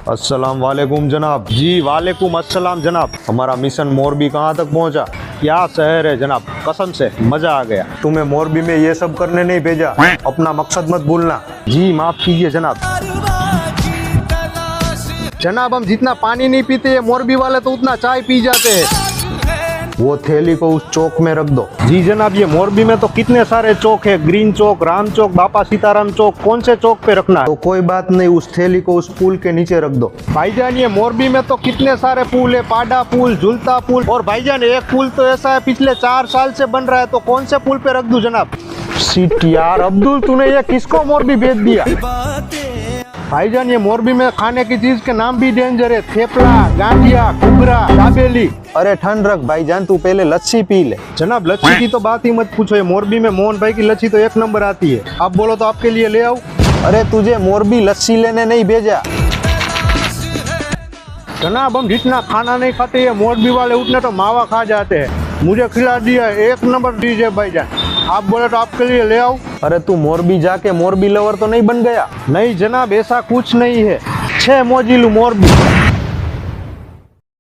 अस्सलाम वालेकुम जनाब। जी वालेकुम अस्सलाम जनाब। हमारा मिशन मोरबी कहाँ तक पहुँचा? क्या शहर है जनाब, कसम से मजा आ गया। तुम्हें मोरबी में ये सब करने नहीं भेजा, अपना मकसद मत भूलना। जी माफ कीजिए जनाब। जनाब हम जितना पानी नहीं पीते ये मोरबी वाले तो उतना चाय पी जाते हैं। वो थैली को उस चौक में रख दो। जी जनाब, ये मोरबी में तो कितने सारे चौक है, ग्रीन चौक, राम चौक, बापा सीताराम चौक, कौन से चौक पे रखना है? तो कोई बात नहीं, उस थैली को उस पुल के नीचे रख दो। भाईजान ये मोरबी में तो कितने सारे पुल है, पाडा पुल, झुलता पुल, और भाईजान एक पुल तो ऐसा है पिछले 4 साल से बन रहा है, तो कौन से पुल पे रख दूं जनाब? सीट यार अब्दुल, तूने ये किसको मोरबी भेज दिया? भाईजान ये मोरबी में खाने की चीज के नाम भी डेंजर है, थेपला, गांठिया, घुघरा, दाबेली। अरे ठंड रख भाईजान, तू पहले लस्सी पी ले। जनाब लस्सी की तो बात ही मत पूछो, ये मोरबी में मोहन भाई की लस्सी तो 1 नंबर आती है। आप बोलो तो आपके लिए ले आऊं? अरे तुझे मोरबी लस्सी लेने नहीं भेजा। जनाब हम जितना खाना नहीं खाते ये मोरबी वाले उतने तो मावा खा जाते हैं। मुझे खिला दिया 1 नंबर डिश है भाईजान, आप बोले तो आपके लिए ले आऊं? अरे तू मोरबी जाके मोरबी लवर तो नहीं बन गया? नहीं जनाब ऐसा कुछ नहीं है, 6 मोजिलू मोरबी।